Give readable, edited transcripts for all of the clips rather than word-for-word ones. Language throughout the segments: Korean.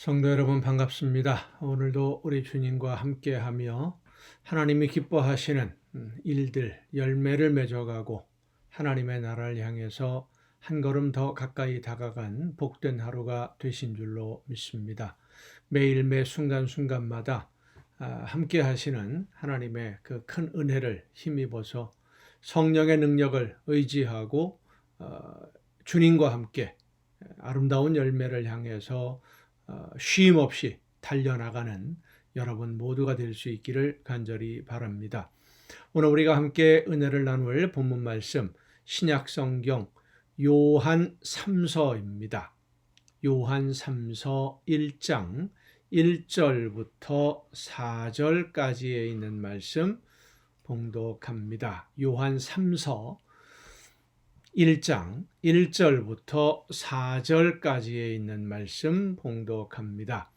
성도 여러분 반갑습니다. 오늘도 우리 주님과 함께하며 하나님이 기뻐하시는 일들, 열매를 맺어가고 하나님의 나라를 향해서 한 걸음 더 가까이 다가간 복된 하루가 되신 줄로 믿습니다. 매일 매 순간순간마다 함께하시는 하나님의 그 큰 은혜를 힘입어서 성령의 능력을 의지하고 주님과 함께 아름다운 열매를 향해서 쉼 없이 달려나가는 여러분 모두가 될 수 있기를 간절히 바랍니다. 오늘 우리가 함께 은혜를 나눌 본문 말씀 신약 성경 요한 3서입니다. 요한 3서 1장 1절부터 4절까지에 있는 말씀 봉독합니다. 요한 3서 1장 1절부터 4절까지에 있는 말씀 봉독합니다.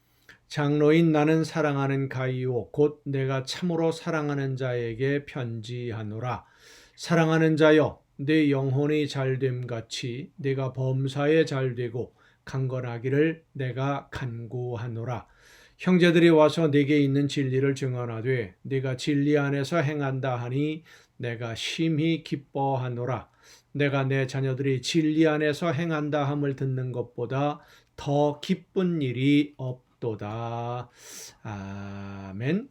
장로인 나는 사랑하는 가이오 곧 내가 참으로 사랑하는 자에게 편지하노라. 사랑하는 자여 내 영혼이 잘됨 같이 내가 범사에 잘되고 강건하기를 내가 간구하노라. 형제들이 와서 내게 있는 진리를 증언하되 내가 진리 안에서 행한다 하니 내가 심히 기뻐하노라. 내가 내 자녀들이 진리 안에서 행한다 함을 듣는 것보다 더 기쁜 일이 없도다. 아멘.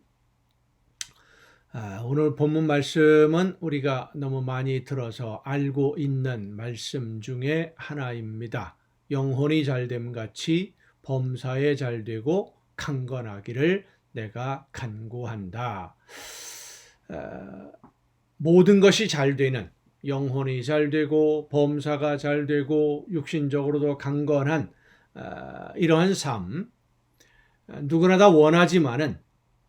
오늘 본문 말씀은 우리가 너무 많이 들어서 알고 있는 말씀 중에 하나입니다. 영혼이 잘됨 같이 범사에 잘되고 강건하기를 내가 간구한다. 모든 것이 잘되는, 영혼이 잘되고 범사가 잘되고 육신적으로도 강건한 이러한 삶, 누구나 다 원하지만은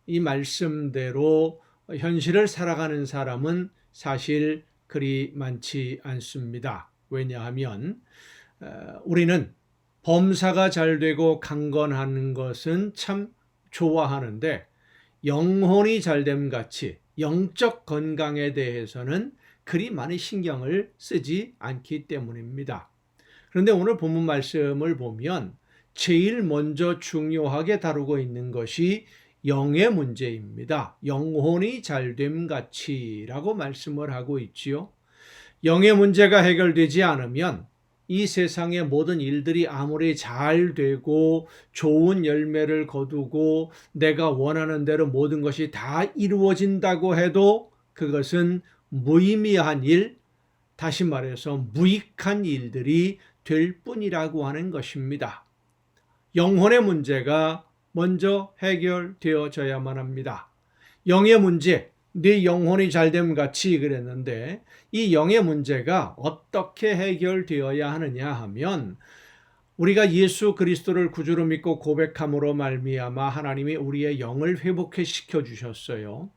이 말씀대로 현실을 살아가는 사람은 사실 그리 많지 않습니다. 왜냐하면 우리는 범사가 잘되고 강건하는 것은 참 좋아하는데 영혼이 잘됨 같이 영적 건강에 대해서는 그리 많이 신경을 쓰지 않기 때문입니다. 그런데 오늘 본문 말씀을 보면 제일 먼저 중요하게 다루고 있는 것이 영의 문제입니다. 영혼이 잘됨 같이라고 말씀을 하고 있지요. 영의 문제가 해결되지 않으면 이 세상의 모든 일들이 아무리 잘 되고 좋은 열매를 거두고 내가 원하는 대로 모든 것이 다 이루어진다고 해도 그것은 무의미한 일, 다시 말해서 무익한 일들이 될 뿐이라고 하는 것입니다. 영혼의 문제가 먼저 해결되어져야만 합니다. 영의 문제, 네 영혼이 잘됨 같이 그랬는데 이 영의 문제가 어떻게 해결되어야 하느냐 하면 우리가 예수 그리스도를 구주로 믿고 고백함으로 말미암아 하나님이 우리의 영을 회복해 시켜 주셨어요.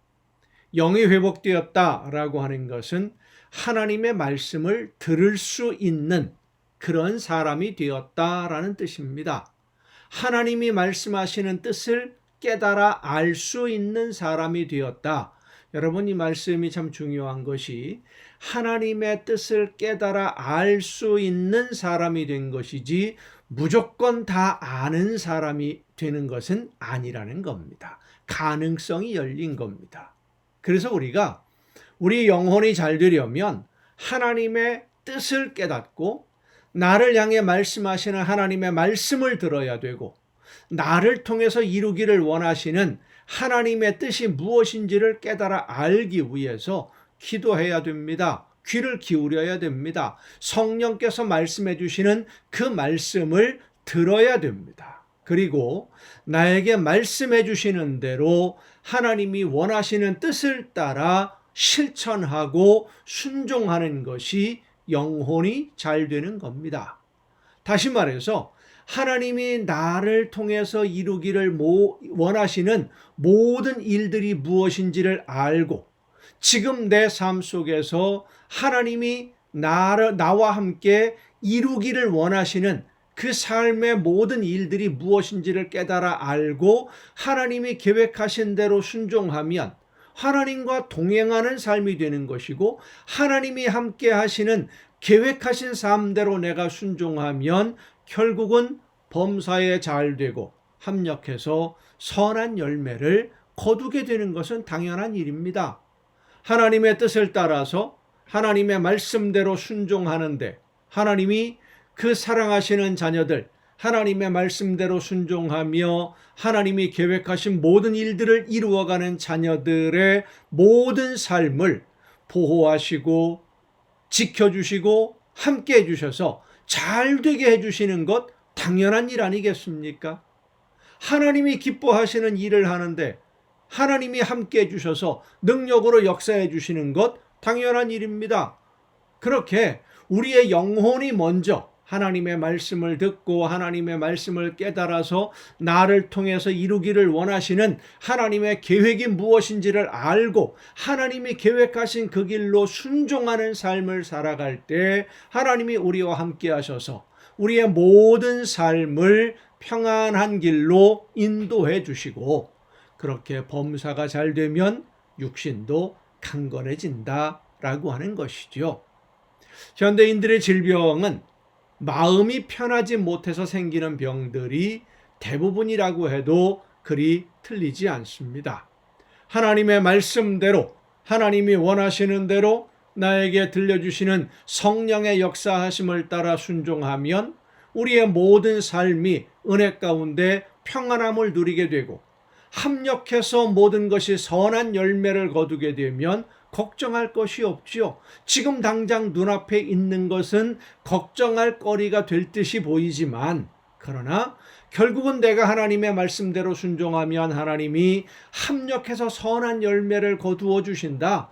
영이 회복되었다라고 하는 것은 하나님의 말씀을 들을 수 있는 그런 사람이 되었다라는 뜻입니다. 하나님이 말씀하시는 뜻을 깨달아 알 수 있는 사람이 되었다. 여러분, 이 말씀이 참 중요한 것이 하나님의 뜻을 깨달아 알 수 있는 사람이 된 것이지 무조건 다 아는 사람이 되는 것은 아니라는 겁니다. 가능성이 열린 겁니다. 그래서 우리가 우리 영혼이 잘 되려면 하나님의 뜻을 깨닫고 나를 향해 말씀하시는 하나님의 말씀을 들어야 되고 나를 통해서 이루기를 원하시는 하나님의 뜻이 무엇인지를 깨달아 알기 위해서 기도해야 됩니다. 귀를 기울여야 됩니다. 성령께서 말씀해 주시는 그 말씀을 들어야 됩니다. 그리고 나에게 말씀해 주시는 대로 하나님이 원하시는 뜻을 따라 실천하고 순종하는 것이 영혼이 잘 되는 겁니다. 다시 말해서 하나님이 나를 통해서 이루기를 원하시는 모든 일들이 무엇인지를 알고 지금 내 삶 속에서 하나님이 나와 함께 이루기를 원하시는 그 삶의 모든 일들이 무엇인지를 깨달아 알고 하나님이 계획하신 대로 순종하면 하나님과 동행하는 삶이 되는 것이고 하나님이 함께 하시는 계획하신 삶대로 내가 순종하면 결국은 범사에 잘 되고 합력해서 선한 열매를 거두게 되는 것은 당연한 일입니다. 하나님의 뜻을 따라서 하나님의 말씀대로 순종하는데 하나님이 그 사랑하시는 자녀들, 하나님의 말씀대로 순종하며 하나님이 계획하신 모든 일들을 이루어가는 자녀들의 모든 삶을 보호하시고 지켜주시고 함께 해주셔서 잘 되게 해주시는 것 당연한 일 아니겠습니까? 하나님이 기뻐하시는 일을 하는데 하나님이 함께 해주셔서 능력으로 역사해 주시는 것 당연한 일입니다. 그렇게 우리의 영혼이 먼저 하나님의 말씀을 듣고 하나님의 말씀을 깨달아서 나를 통해서 이루기를 원하시는 하나님의 계획이 무엇인지를 알고 하나님이 계획하신 그 길로 순종하는 삶을 살아갈 때 하나님이 우리와 함께 하셔서 우리의 모든 삶을 평안한 길로 인도해 주시고 그렇게 범사가 잘 되면 육신도 강건해진다라고 하는 것이죠. 현대인들의 질병은 마음이 편하지 못해서 생기는 병들이 대부분이라고 해도 그리 틀리지 않습니다. 하나님의 말씀대로 하나님이 원하시는 대로 나에게 들려주시는 성령의 역사하심을 따라 순종하면 우리의 모든 삶이 은혜 가운데 평안함을 누리게 되고 합력해서 모든 것이 선한 열매를 거두게 되면 걱정할 것이 없지요. 지금 당장 눈앞에 있는 것은 걱정할 거리가 될 듯이 보이지만 그러나 결국은 내가 하나님의 말씀대로 순종하면 하나님이 합력해서 선한 열매를 거두어 주신다.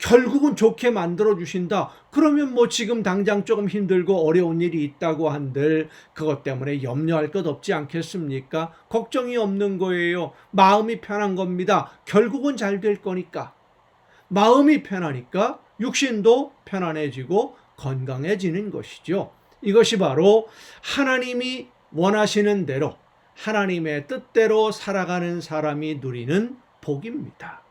결국은 좋게 만들어 주신다. 그러면 뭐 지금 당장 조금 힘들고 어려운 일이 있다고 한들 그것 때문에 염려할 것 없지 않겠습니까? 걱정이 없는 거예요. 마음이 편한 겁니다. 결국은 잘 될 거니까. 마음이 편하니까 육신도 편안해지고 건강해지는 것이죠. 이것이 바로 하나님이 원하시는 대로 하나님의 뜻대로 살아가는 사람이 누리는 복입니다.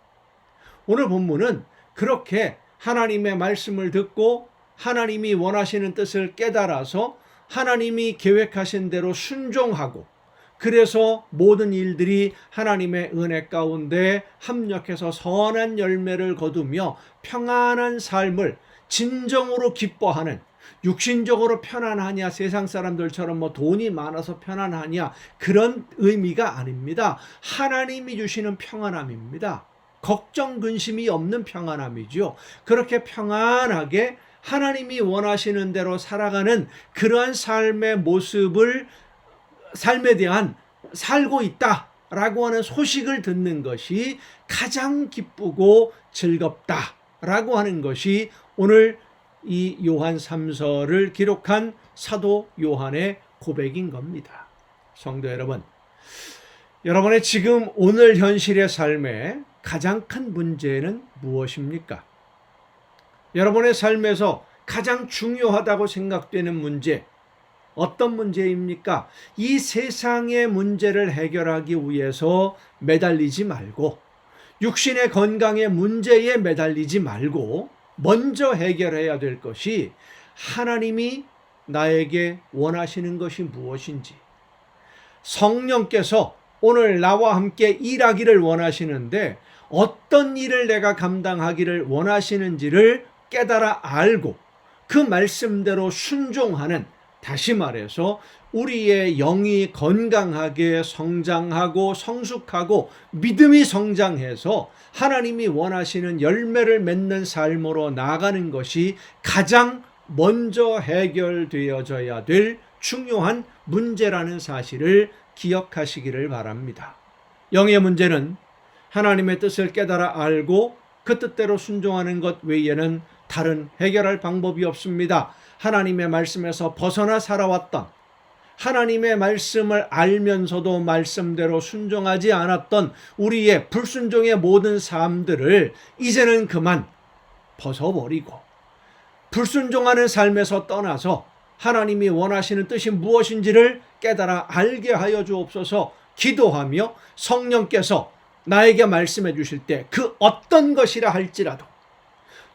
오늘 본문은 그렇게 하나님의 말씀을 듣고 하나님이 원하시는 뜻을 깨달아서 하나님이 계획하신 대로 순종하고 그래서 모든 일들이 하나님의 은혜 가운데 합력해서 선한 열매를 거두며 평안한 삶을 진정으로 기뻐하는 육신적으로 편안하냐 세상 사람들처럼 뭐 돈이 많아서 편안하냐 그런 의미가 아닙니다. 하나님이 주시는 평안함입니다. 걱정 근심이 없는 평안함이죠. 그렇게 평안하게 하나님이 원하시는 대로 살아가는 그러한 삶의 모습을 삶에 대한 살고 있다라고 하는 소식을 듣는 것이 가장 기쁘고 즐겁다라고 하는 것이 오늘 이 요한 3서를 기록한 사도 요한의 고백인 겁니다. 성도 여러분, 여러분의 지금 오늘 현실의 삶에 가장 큰 문제는 무엇입니까? 여러분의 삶에서 가장 중요하다고 생각되는 문제, 어떤 문제입니까? 이 세상의 문제를 해결하기 위해서 매달리지 말고 육신의 건강의 문제에 매달리지 말고 먼저 해결해야 될 것이 하나님이 나에게 원하시는 것이 무엇인지 성령께서 오늘 나와 함께 일하기를 원하시는데 어떤 일을 내가 감당하기를 원하시는지를 깨달아 알고 그 말씀대로 순종하는 다시 말해서 우리의 영이 건강하게 성장하고 성숙하고 믿음이 성장해서 하나님이 원하시는 열매를 맺는 삶으로 나아가는 것이 가장 먼저 해결되어져야 될 중요한 문제라는 사실을 기억하시기를 바랍니다. 영의 문제는 하나님의 뜻을 깨달아 알고 그 뜻대로 순종하는 것 외에는 다른 해결할 방법이 없습니다. 하나님의 말씀에서 벗어나 살아왔던 하나님의 말씀을 알면서도 말씀대로 순종하지 않았던 우리의 불순종의 모든 삶들을 이제는 그만 벗어버리고 불순종하는 삶에서 떠나서 하나님이 원하시는 뜻이 무엇인지를 깨달아 알게 하여 주옵소서. 기도하며 성령께서 나에게 말씀해 주실 때 그 어떤 것이라 할지라도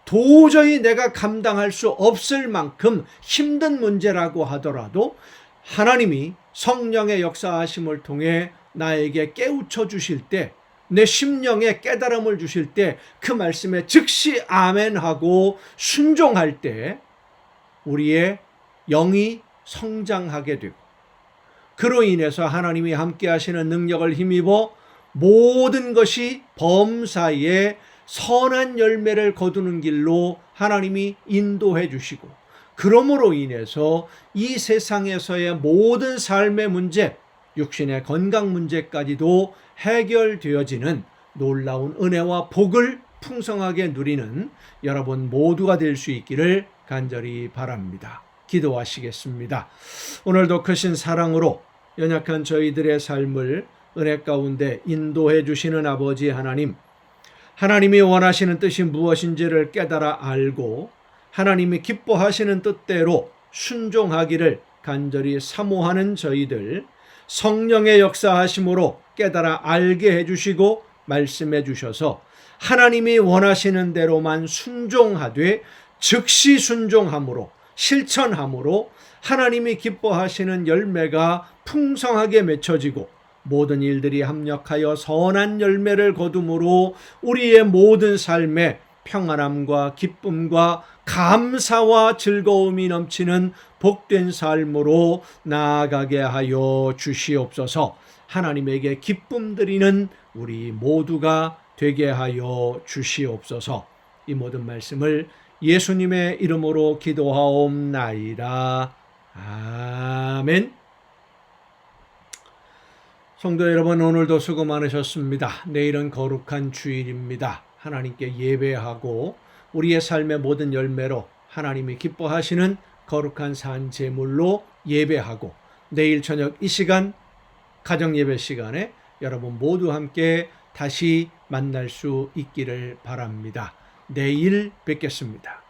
도저히 내가 감당할 수 없을 만큼 힘든 문제라고 하더라도 하나님이 성령의 역사하심을 통해 나에게 깨우쳐 주실 때, 내 심령에 깨달음을 주실 때 그 말씀에 즉시 아멘하고 순종할 때 우리의 영이 성장하게 되고, 그로 인해서 하나님이 함께 하시는 능력을 힘입어 모든 것이 범사에 선한 열매를 거두는 길로 하나님이 인도해 주시고, 그러므로 인해서 이 세상에서의 모든 삶의 문제, 육신의 건강 문제까지도 해결되어지는 놀라운 은혜와 복을 풍성하게 누리는 여러분 모두가 될 수 있기를 간절히 바랍니다. 기도하시겠습니다. 오늘도 크신 사랑으로 연약한 저희들의 삶을 은혜 가운데 인도해 주시는 아버지 하나님, 하나님이 원하시는 뜻이 무엇인지를 깨달아 알고 하나님이 기뻐하시는 뜻대로 순종하기를 간절히 사모하는 저희들, 성령의 역사하심으로 깨달아 알게 해주시고 말씀해 주셔서 하나님이 원하시는 대로만 순종하되 즉시 순종함으로 실천함으로 하나님이 기뻐하시는 열매가 풍성하게 맺혀지고 모든 일들이 합력하여 선한 열매를 거둠으로 우리의 모든 삶에 평안함과 기쁨과 감사와 즐거움이 넘치는 복된 삶으로 나아가게 하여 주시옵소서. 하나님에게 기쁨 드리는 우리 모두가 되게 하여 주시옵소서. 이 모든 말씀을 예수님의 이름으로 기도하옵나이다. 아멘. 성도 여러분, 오늘도 수고 많으셨습니다. 내일은 거룩한 주일입니다. 하나님께 예배하고 우리의 삶의 모든 열매로 하나님이 기뻐하시는 거룩한 산 제물로 예배하고, 내일 저녁 이 시간 가정예배 시간에 여러분 모두 함께 다시 만날 수 있기를 바랍니다. 내일 뵙겠습니다.